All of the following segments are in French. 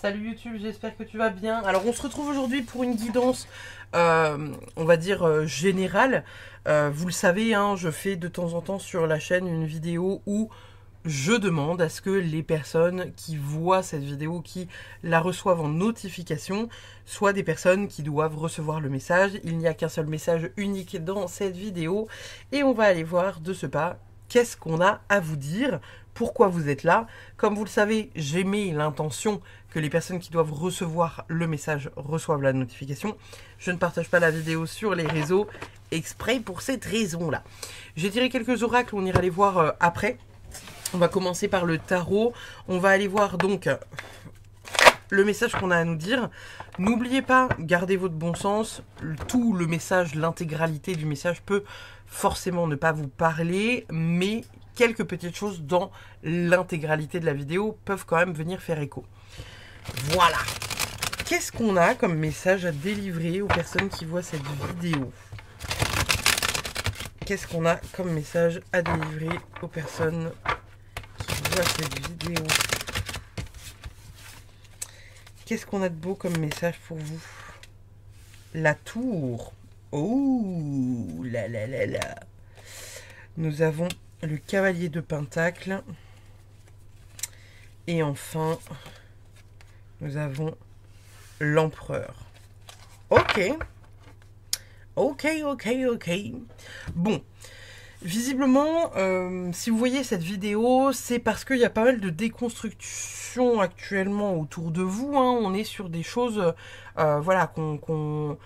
Salut YouTube, j'espère que tu vas bien. Alors on se retrouve aujourd'hui pour une guidance, on va dire générale. Vous le savez, hein, je fais de temps en temps sur la chaîne une vidéo où je demande à ce que les personnes qui voient cette vidéo, qui la reçoivent en notification, soient des personnes qui doivent recevoir le message. Il n'y a qu'un seul message unique dans cette vidéo et on va aller voir de ce pas qu'est-ce qu'on a à vous dire, pourquoi vous êtes là. Comme vous le savez, j'ai mis l'intention que les personnes qui doivent recevoir le message reçoivent la notification. Je ne partage pas la vidéo sur les réseaux exprès pour cette raison-là. J'ai tiré quelques oracles, on ira les voir après. On va commencer par le tarot. On va aller voir donc le message qu'on a à nous dire. N'oubliez pas, gardez votre bon sens. Tout le message, l'intégralité du message peut forcément ne pas vous parler, mais quelques petites choses dans l'intégralité de la vidéo peuvent quand même venir faire écho. Voilà. Qu'est-ce qu'on a comme message à délivrer aux personnes qui voient cette vidéo? Qu'est-ce qu'on a comme message à délivrer aux personnes qui voient cette vidéo? Qu'est-ce qu'on a de beau comme message pour vous? La tour. Oh là là là là. Nous avons le cavalier de Pentacle. Et enfin, nous avons l'empereur. Ok. Ok. Bon. Visiblement, si vous voyez cette vidéo, c'est parce qu'il y a pas mal de déconstruction actuellement autour de vous. Hein. On est sur des choses voilà, qu'on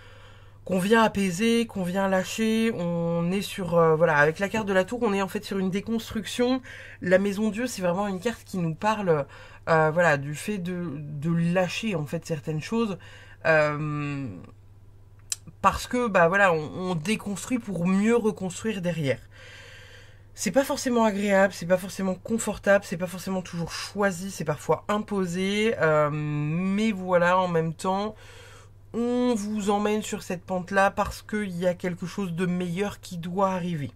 vient apaiser, qu'on vient lâcher. On est sur, voilà, avec la carte de la tour, on est en fait sur une déconstruction. La maison Dieu, c'est vraiment une carte qui nous parle voilà, du fait de lâcher en fait certaines choses. Parce que bah voilà, on déconstruit pour mieux reconstruire derrière. C'est pas forcément agréable, c'est pas forcément confortable, c'est pas forcément toujours choisi, c'est parfois imposé, mais voilà, en même temps, on vous emmène sur cette pente-là parce qu'il y a quelque chose de meilleur qui doit arriver.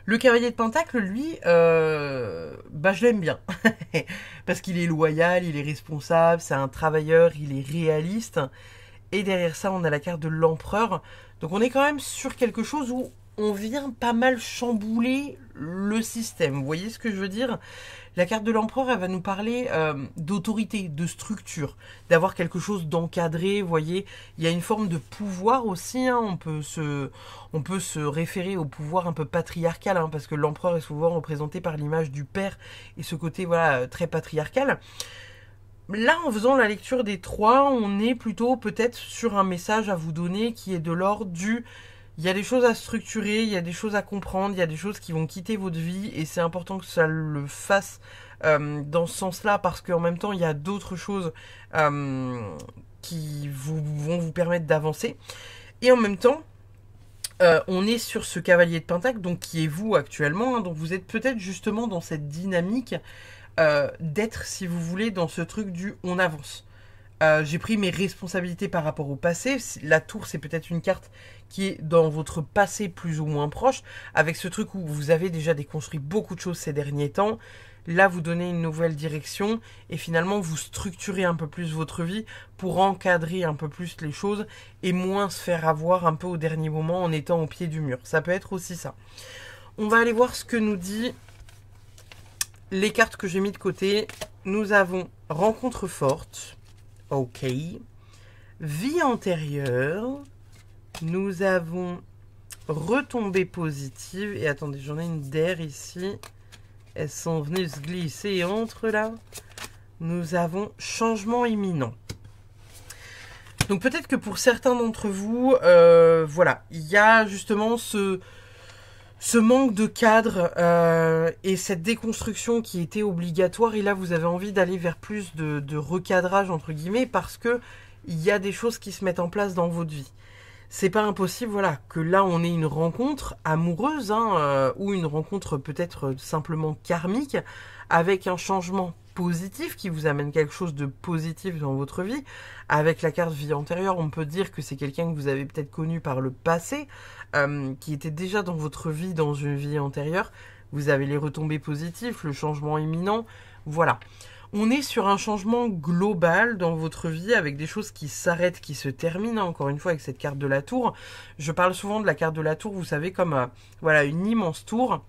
Le cavalier de Pentacle, lui, bah je l'aime bien, parce qu'il est loyal, il est responsable, c'est un travailleur, il est réaliste. Et derrière ça, on a la carte de l'empereur. Donc on est quand même sur quelque chose où on vient pas mal chambouler le système. Vous voyez ce que je veux dire? La carte de l'empereur, elle va nous parler d'autorité, de structure, d'avoir quelque chose d'encadré. Vous voyez, il y a une forme de pouvoir aussi. Hein. On peut se référer au pouvoir un peu patriarcal, hein, parce que l'empereur est souvent représenté par l'image du père et ce côté voilà très patriarcal. Là, en faisant la lecture des trois, on est plutôt peut-être sur un message à vous donner qui est de l'ordre du... Il y a des choses à structurer, il y a des choses à comprendre, il y a des choses qui vont quitter votre vie et c'est important que ça le fasse dans ce sens-là parce qu'en même temps, il y a d'autres choses qui vont vous permettre d'avancer. Et en même temps, on est sur ce cavalier de Pentacle, donc qui est vous actuellement, hein, donc vous êtes peut-être justement dans cette dynamique d'être, si vous voulez, dans ce truc du on avance. J'ai pris mes responsabilités par rapport au passé. La tour, c'est peut-être une carte qui est dans votre passé plus ou moins proche, avec ce truc où vous avez déjà déconstruit beaucoup de choses ces derniers temps. Là, vous donnez une nouvelle direction et finalement, vous structurez un peu plus votre vie pour encadrer un peu plus les choses et moins se faire avoir un peu au dernier moment en étant au pied du mur. Ça peut être aussi ça. On va aller voir ce que nous dit les cartes que j'ai mis de côté. Nous avons rencontre forte. Ok. Vie antérieure. Nous avons retombée positive. Et attendez, j'en ai une d'air ici. Elles sont venues se glisser entre là. Nous avons changement imminent. Donc peut-être que pour certains d'entre vous, voilà, il y a justement ce manque de cadre et cette déconstruction qui était obligatoire. Et là, vous avez envie d'aller vers plus de recadrage, entre guillemets, parce que il y a des choses qui se mettent en place dans votre vie. C'est pas impossible, voilà, que là, on ait une rencontre amoureuse, hein, ou une rencontre peut-être simplement karmique, avec un changement positif qui vous amène quelque chose de positif dans votre vie. Avec la carte vie antérieure, on peut dire que c'est quelqu'un que vous avez peut-être connu par le passé, qui était déjà dans votre vie, dans une vie antérieure. Vous avez les retombées positives, le changement imminent, voilà. On est sur un changement global dans votre vie avec des choses qui s'arrêtent, qui se terminent. Encore une fois, avec cette carte de la tour. Je parle souvent de la carte de la tour, vous savez, comme voilà, une immense tour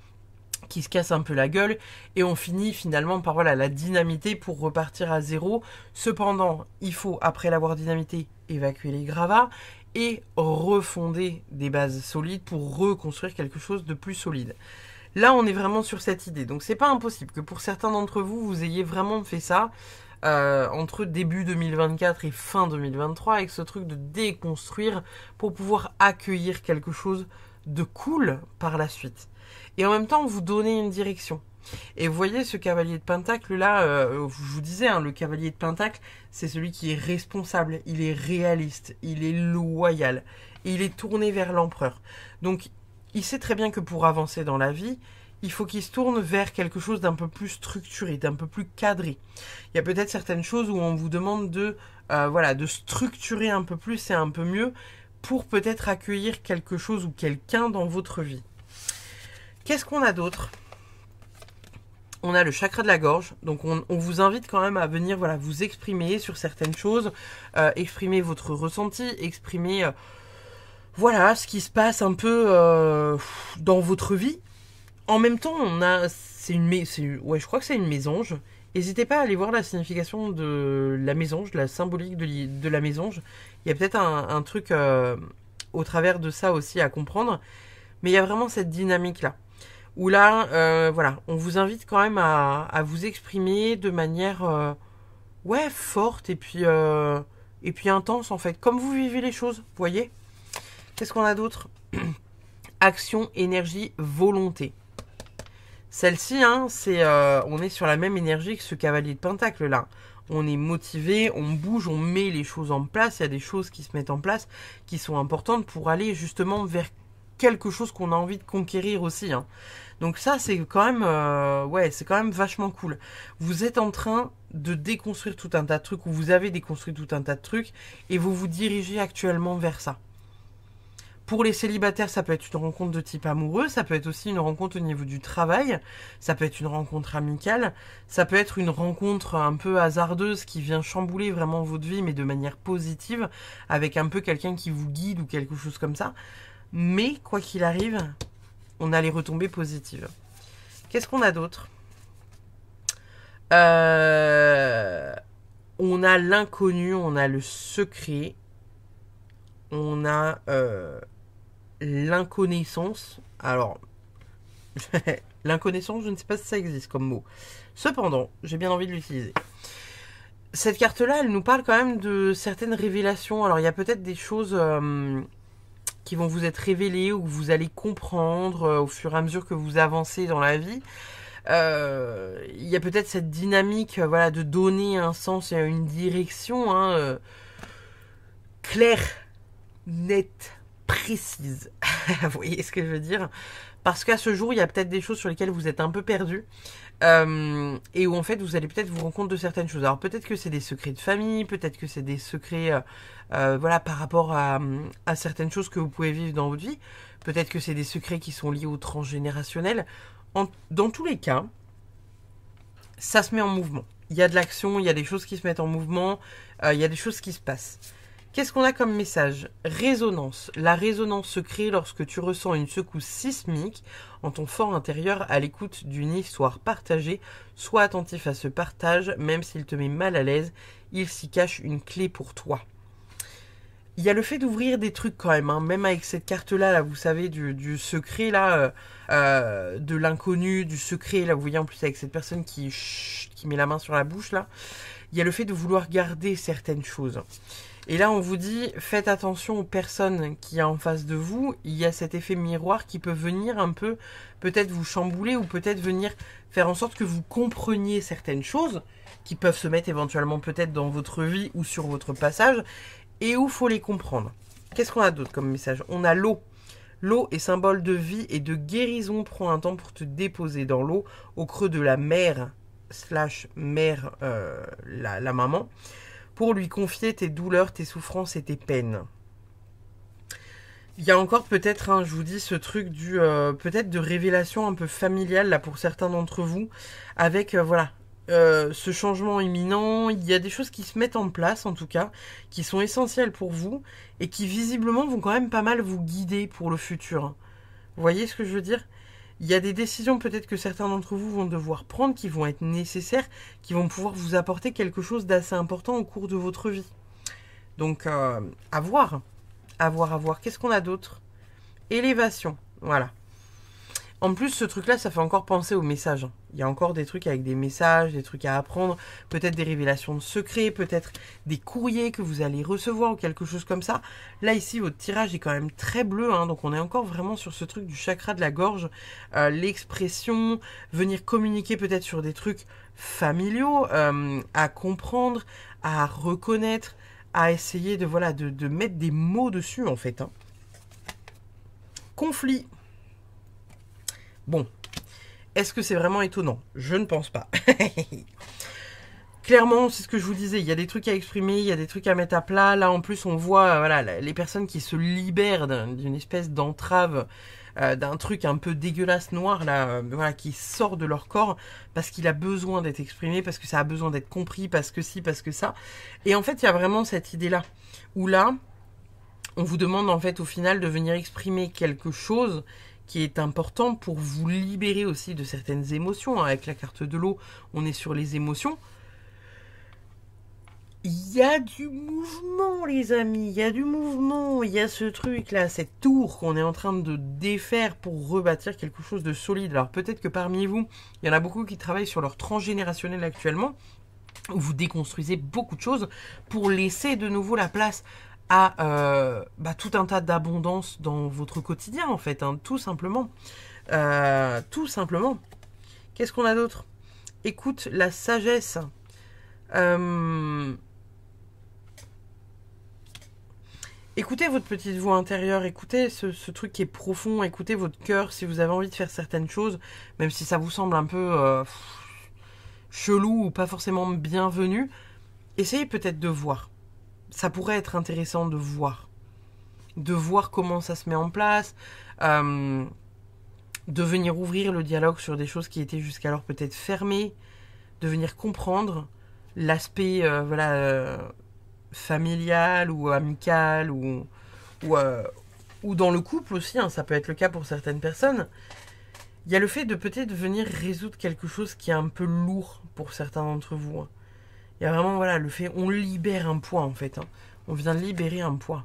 qui se casse un peu la gueule et on finit finalement par voilà, la dynamiter pour repartir à zéro. Cependant, il faut, après l'avoir dynamité, évacuer les gravats et refonder des bases solides pour reconstruire quelque chose de plus solide. Là, on est vraiment sur cette idée. Donc, c'est pas impossible que pour certains d'entre vous, vous ayez vraiment fait ça entre début 2024 et fin 2023 avec ce truc de déconstruire pour pouvoir accueillir quelque chose de cool par la suite. Et en même temps, vous donner une direction. Et vous voyez ce cavalier de pentacle là, je vous disais, hein, le cavalier de pentacle, c'est celui qui est responsable, il est réaliste, il est loyal, et il est tourné vers l'empereur. Donc, il sait très bien que pour avancer dans la vie, il faut qu'il se tourne vers quelque chose d'un peu plus structuré, d'un peu plus cadré. Il y a peut-être certaines choses où on vous demande de, voilà, de structurer un peu plus et un peu mieux pour peut-être accueillir quelque chose ou quelqu'un dans votre vie. Qu'est-ce qu'on a d'autre ? On a le chakra de la gorge, donc on vous invite quand même à venir voilà, vous exprimer sur certaines choses, exprimer votre ressenti, exprimer voilà, ce qui se passe un peu dans votre vie. En même temps, on a, ouais, je crois que c'est une mésange. N'hésitez pas à aller voir la signification de la mésange, la symbolique de la mésange. Il y a peut-être un truc au travers de ça aussi à comprendre, mais il y a vraiment cette dynamique-là. Où là, voilà, on vous invite quand même à vous exprimer de manière ouais, forte et puis intense en fait, comme vous vivez les choses, vous voyez. Qu'est-ce qu'on a d'autre ? Action, énergie, volonté. Celle-ci, hein, on est sur la même énergie que ce cavalier de pentacle là. On est motivé, on bouge, on met les choses en place. Il y a des choses qui se mettent en place qui sont importantes pour aller justement vers quelque chose qu'on a envie de conquérir aussi. Hein. Donc ça, c'est quand même, ouais, c'est quand même vachement cool. Vous êtes en train de déconstruire tout un tas de trucs, ou vous avez déconstruit tout un tas de trucs, et vous vous dirigez actuellement vers ça. Pour les célibataires, ça peut être une rencontre de type amoureux, ça peut être aussi une rencontre au niveau du travail, ça peut être une rencontre amicale, ça peut être une rencontre un peu hasardeuse qui vient chambouler vraiment votre vie, mais de manière positive, avec un peu quelqu'un qui vous guide ou quelque chose comme ça. Mais, quoi qu'il arrive, on a les retombées positives. Qu'est-ce qu'on a d'autre ? On a l'inconnu, on a le secret, on a l'inconnaissance. Alors, l'inconnaissance, je ne sais pas si ça existe comme mot. Cependant, j'ai bien envie de l'utiliser. Cette carte-là, elle nous parle quand même de certaines révélations. Alors, il y a peut-être des choses qui vont vous être révélées ou que vous allez comprendre au fur et à mesure que vous avancez dans la vie. Il y a peut-être cette dynamique voilà, de donner un sens et une direction claire, nette, précise. Vous voyez ce que je veux dire ? Parce qu'à ce jour, il y a peut-être des choses sur lesquelles vous êtes un peu perdu. Et où en fait vous allez peut-être vous rendre compte de certaines choses. Alors peut-être que c'est des secrets de famille, peut-être que c'est des secrets voilà, par rapport à certaines choses que vous pouvez vivre dans votre vie. Peut-être que c'est des secrets qui sont liés au transgénérationnel. Dans tous les cas, ça se met en mouvement. Il y a de l'action, il y a des choses qui se mettent en mouvement, il y a des choses qui se passent. Qu'est-ce qu'on a comme message ? Résonance. La résonance se crée lorsque tu ressens une secousse sismique en ton fort intérieur à l'écoute d'une histoire partagée. Sois attentif à ce partage, même s'il te met mal à l'aise, il s'y cache une clé pour toi. Il y a le fait d'ouvrir des trucs quand même, hein, même avec cette carte-là, là, vous savez, du secret, là, de l'inconnu, du secret, là, vous voyez en plus avec cette personne qui met la main sur la bouche, là. Il y a le fait de vouloir garder certaines choses. Et là, on vous dit, faites attention aux personnes qu'il y a en face de vous. Il y a cet effet miroir qui peut venir un peu, peut-être vous chambouler ou peut-être venir faire en sorte que vous compreniez certaines choses qui peuvent se mettre éventuellement peut-être dans votre vie ou sur votre passage et où il faut les comprendre. Qu'est-ce qu'on a d'autre comme message ? On a l'eau. L'eau est symbole de vie et de guérison. Prends un temps pour te déposer dans l'eau au creux de la mer / mère, la maman, pour lui confier tes douleurs, tes souffrances et tes peines. Il y a encore peut-être, hein, je vous dis, ce truc peut-être de révélation un peu familiale là pour certains d'entre vous, avec voilà ce changement imminent, il y a des choses qui se mettent en place en tout cas, qui sont essentielles pour vous et qui visiblement vont quand même pas mal vous guider pour le futur. Vous voyez ce que je veux dire? Il y a des décisions peut-être que certains d'entre vous vont devoir prendre, qui vont être nécessaires, qui vont pouvoir vous apporter quelque chose d'assez important au cours de votre vie. Donc, à voir. À voir, à voir. Qu'est-ce qu'on a d'autre? Élévation. Voilà. En plus, ce truc-là, ça fait encore penser aux messages. Il y a encore des trucs avec des messages, des trucs à apprendre, peut-être des révélations de secrets, peut-être des courriers que vous allez recevoir ou quelque chose comme ça. Là, ici, votre tirage est quand même très bleu, hein, donc on est encore vraiment sur ce truc du chakra de la gorge, l'expression, venir communiquer peut-être sur des trucs familiaux, à comprendre, à reconnaître, à essayer de, voilà, de mettre des mots dessus, en fait. Hein. Conflit. Bon, est-ce que c'est vraiment étonnant? Je ne pense pas. Clairement, c'est ce que je vous disais, il y a des trucs à exprimer, il y a des trucs à mettre à plat. Là, en plus, on voit voilà, les personnes qui se libèrent d'une espèce d'entrave, d'un truc un peu dégueulasse noir, là, voilà, qui sort de leur corps parce qu'il a besoin d'être exprimé, parce que ça a besoin d'être compris, parce que ci, parce que ça. Et en fait, il y a vraiment cette idée-là, où là, on vous demande en fait au final de venir exprimer quelque chose qui est important pour vous libérer aussi de certaines émotions. Avec la carte de l'eau, on est sur les émotions. Il y a du mouvement, les amis, il y a du mouvement. Il y a ce truc-là, cette tour qu'on est en train de défaire pour rebâtir quelque chose de solide. Alors peut-être que parmi vous, il y en a beaucoup qui travaillent sur leur transgénérationnel actuellement, où vous déconstruisez beaucoup de choses pour laisser de nouveau la place à tout un tas d'abondance dans votre quotidien, en fait, hein, tout simplement. Tout simplement. Qu'est-ce qu'on a d'autre? Écoute, la sagesse. Écoutez votre petite voix intérieure, écoutez ce truc qui est profond, écoutez votre cœur si vous avez envie de faire certaines choses, même si ça vous semble un peu chelou ou pas forcément bienvenu. Essayez peut-être de voir. Ça pourrait être intéressant de voir comment ça se met en place, de venir ouvrir le dialogue sur des choses qui étaient jusqu'alors peut-être fermées, de venir comprendre l'aspect familial ou amical ou dans le couple aussi, hein, ça peut être le cas pour certaines personnes. Il y a le fait de peut-être venir résoudre quelque chose qui est un peu lourd pour certains d'entre vous. Hein. Il y a vraiment, voilà, le fait, on libère un poids en fait. Hein. On vient libérer un poids.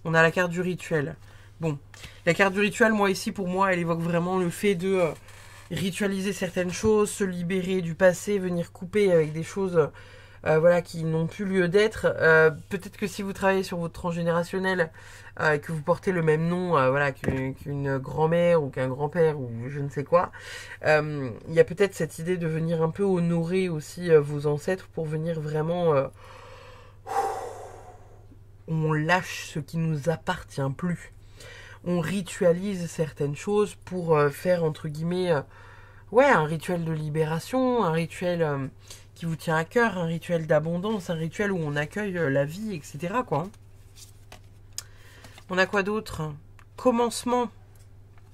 On a la carte du rituel. Bon, la carte du rituel, moi ici, pour moi, elle évoque vraiment le fait de ritualiser certaines choses, se libérer du passé, venir couper avec des choses voilà, qui n'ont plus lieu d'être. Peut-être que si vous travaillez sur votre transgénérationnel, que vous portez le même nom voilà, qu'une grand-mère ou qu'un grand-père ou je ne sais quoi, il y a peut-être cette idée de venir un peu honorer aussi vos ancêtres pour venir vraiment... on lâche ce qui nous appartient plus. On ritualise certaines choses pour faire, entre guillemets, un rituel de libération, un rituel qui vous tient à cœur, un rituel d'abondance, un rituel où on accueille la vie, etc. quoi. On a quoi d'autre? Commencement.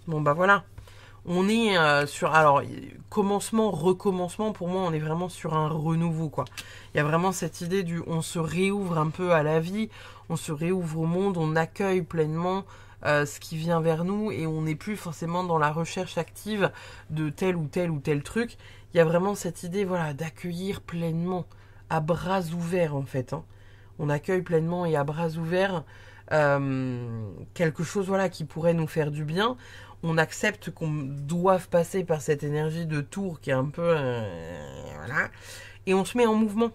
Bon bah voilà. On est sur... Alors, commencement, recommencement, pour moi, on est vraiment sur un renouveau, quoi. Il y a vraiment cette idée du... On se réouvre un peu à la vie, on se réouvre au monde, on accueille pleinement ce qui vient vers nous et on n'est plus forcément dans la recherche active de tel ou tel ou tel truc. Il y a vraiment cette idée, voilà, d'accueillir pleinement, à bras ouverts, en fait. Hein. On accueille pleinement et à bras ouverts quelque chose, voilà, qui pourrait nous faire du bien. On accepte qu'on doive passer par cette énergie de tour qui est un peu... voilà. Et on se met en mouvement.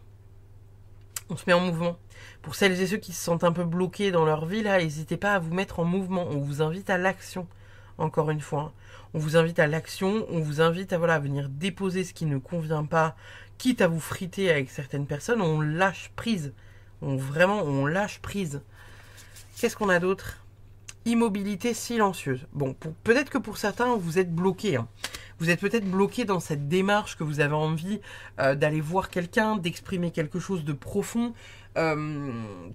On se met en mouvement. Pour celles et ceux qui se sentent un peu bloqués dans leur vie, là, n'hésitez pas à vous mettre en mouvement. On vous invite à l'action, encore une fois. On vous invite à l'action, on vous invite à, voilà, à venir déposer ce qui ne convient pas, quitte à vous friter avec certaines personnes. On lâche prise. On lâche prise. Qu'est-ce qu'on a d'autre? Immobilité silencieuse. Bon, peut-être que pour certains, vous êtes bloqués. Hein. Vous êtes peut-être bloqué dans cette démarche que vous avez envie d'aller voir quelqu'un, d'exprimer quelque chose de profond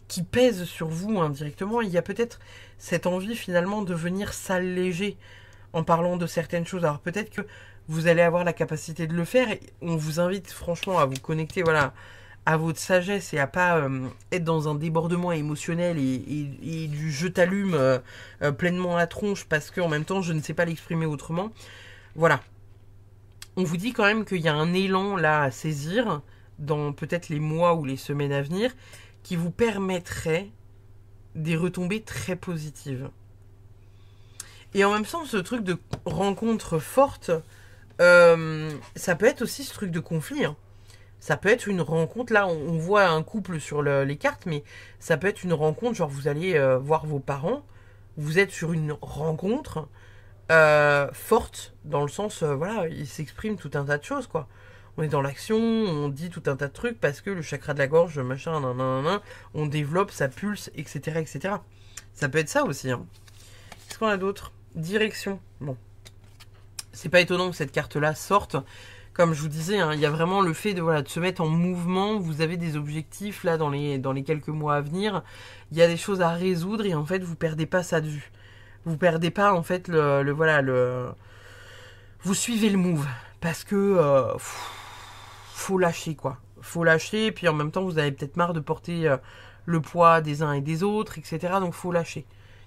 qui pèse sur vous indirectement. Il y a peut-être cette envie finalement de venir s'alléger en parlant de certaines choses. Alors peut-être que vous allez avoir la capacité de le faire et on vous invite franchement à vous connecter, voilà, à votre sagesse et à pas être dans un débordement émotionnel et du je t'allume pleinement la tronche parce que en même temps je ne sais pas l'exprimer autrement. Voilà. On vous dit quand même qu'il y a un élan là à saisir dans peut-être les mois ou les semaines à venir qui vous permettrait des retombées très positives. Et en même temps, ce truc de rencontre forte, ça peut être aussi ce truc de conflit. Hein. Ça peut être une rencontre, là on voit un couple sur les cartes, mais ça peut être une rencontre, genre vous allez voir vos parents, vous êtes sur une rencontre forte, dans le sens, voilà, il s'exprime tout un tas de choses, quoi. On est dans l'action, on dit tout un tas de trucs parce que le chakra de la gorge, machin, on développe, ça pulse, etc., etc. Ça peut être ça aussi. Hein. Qu'est-ce qu'on a d'autre? Direction. Bon. C'est pas étonnant que cette carte-là sorte. Comme je vous disais, hein, il y a vraiment le fait de, voilà, de se mettre en mouvement. Vous avez des objectifs là dans les quelques mois à venir. Il y a des choses à résoudre et en fait, vous perdez pas ça de vue. Vous perdez pas en fait vous suivez le move parce que faut lâcher quoi. Faut lâcher et puis en même temps vous avez peut-être marre de porter le poids des uns et des autres, etc. Donc faut lâcher.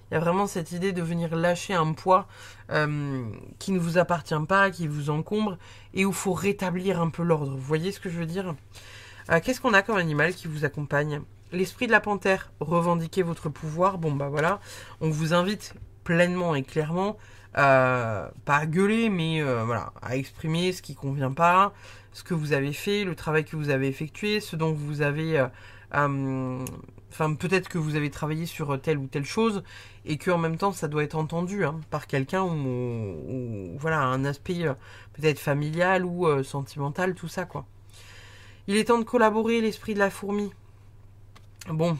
Il y a vraiment cette idée de venir lâcher un poids qui ne vous appartient pas, qui vous encombre et où il faut rétablir un peu l'ordre. Vous voyez ce que je veux dire? Qu'est-ce qu'on a comme animal qui vous accompagne? L'esprit de la panthère, revendiquez votre pouvoir. Bon bah voilà, on vous invite pleinement et clairement, pas à gueuler, mais voilà, à exprimer ce qui convient pas, ce que vous avez fait, le travail que vous avez effectué, ce dont vous avez... Enfin, peut-être que vous avez travaillé sur telle ou telle chose et que en même temps ça doit être entendu hein, par quelqu'un ou voilà un aspect peut-être familial ou sentimental, tout ça quoi. Il est temps de collaborer, l'esprit de la fourmi. Bon,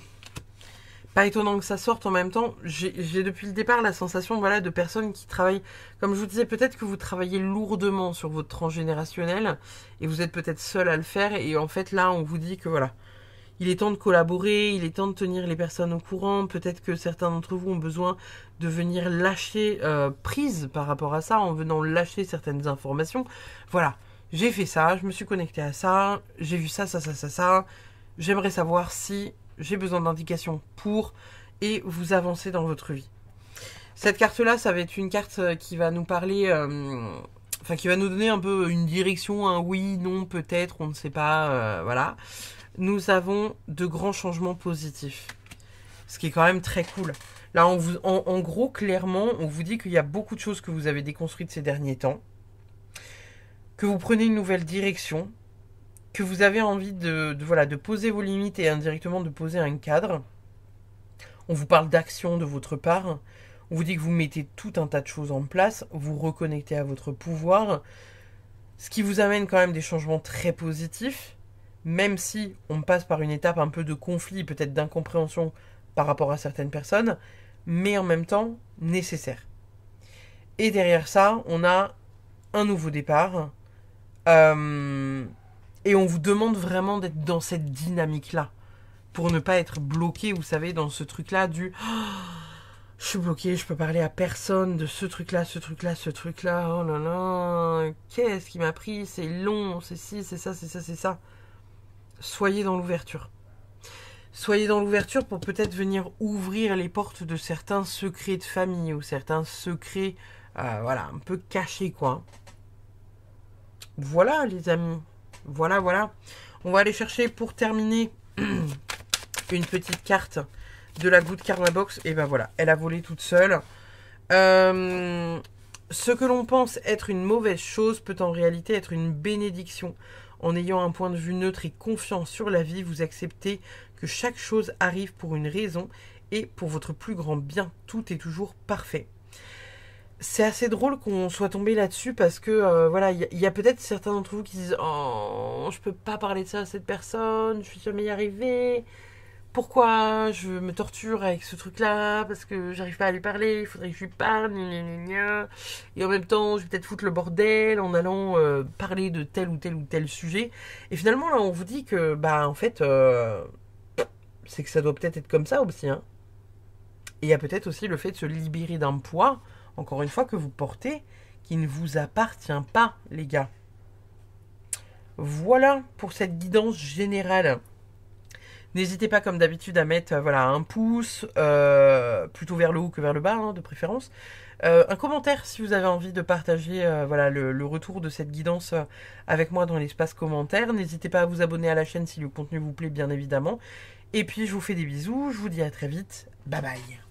pas étonnant que ça sorte en même temps. J'ai depuis le départ la sensation voilà, de personnes qui travaillent, comme je vous disais, peut-être que vous travaillez lourdement sur votre transgénérationnel et vous êtes peut-être seul à le faire et en fait là on vous dit que voilà, il est temps de collaborer, il est temps de tenir les personnes au courant. Peut-être que certains d'entre vous ont besoin de venir lâcher prise par rapport à ça, en venant lâcher certaines informations. Voilà, j'ai fait ça, je me suis connecté à ça, j'ai vu ça. J'aimerais savoir si j'ai besoin d'indications pour et vous avancez dans votre vie. Cette carte-là, ça va être une carte qui va nous parler... Enfin, qui va nous donner un peu une direction, un oui, non, peut-être, on ne sait pas, voilà. Nous avons de grands changements positifs. Ce qui est quand même très cool. Là, en gros, clairement, on vous dit qu'il y a beaucoup de choses que vous avez déconstruites ces derniers temps. Que vous prenez une nouvelle direction. Que vous avez envie de poser vos limites et indirectement de poser un cadre. On vous parle d'action de votre part. On vous dit que vous mettez tout un tas de choses en place. Vous reconnectez à votre pouvoir. Ce qui vous amène quand même des changements très positifs. Même si on passe par une étape un peu de conflit, peut-être d'incompréhension par rapport à certaines personnes, mais en même temps nécessaire. Et derrière ça, on a un nouveau départ, et on vous demande vraiment d'être dans cette dynamique-là, pour ne pas être bloqué, vous savez, dans ce truc-là du je suis bloqué, je peux parler à personne de ce truc-là, oh là là, qu'est-ce qui m'a pris, c'est long, c'est ci, c'est ça, c'est ça, c'est ça. Soyez dans l'ouverture. Soyez dans l'ouverture pour peut-être venir ouvrir les portes de certains secrets de famille ou certains secrets, voilà, un peu cachés, quoi. Voilà, les amis. Voilà, voilà. On va aller chercher, pour terminer, une petite carte de la Good Karma Box. Et ben voilà, elle a volé toute seule. Ce que l'on pense être une mauvaise chose peut en réalité être une bénédiction. En ayant un point de vue neutre et confiant sur la vie, vous acceptez que chaque chose arrive pour une raison et pour votre plus grand bien. Tout est toujours parfait. C'est assez drôle qu'on soit tombé là-dessus parce que, voilà, il y a peut-être certains d'entre vous qui disent « Oh, je peux pas parler de ça à cette personne, je suis jamais y arrivé. Pourquoi je me torture avec ce truc-là parce que j'arrive pas à lui parler, il faudrait que je lui parle, gna gna gna. Et en même temps, je vais peut-être foutre le bordel en allant parler de tel ou tel sujet. » Et finalement, là, on vous dit que, bah, en fait, c'est que ça doit peut-être être comme ça aussi, hein. Et il y a peut-être aussi le fait de se libérer d'un poids, encore une fois, que vous portez, qui ne vous appartient pas, les gars. Voilà pour cette guidance générale. N'hésitez pas, comme d'habitude, à mettre voilà, un pouce, plutôt vers le haut que vers le bas, hein, de préférence. Un commentaire si vous avez envie de partager voilà, le retour de cette guidance avec moi dans l'espace commentaire. N'hésitez pas à vous abonner à la chaîne si le contenu vous plaît, bien évidemment. Et puis, je vous fais des bisous. Je vous dis à très vite. Bye bye.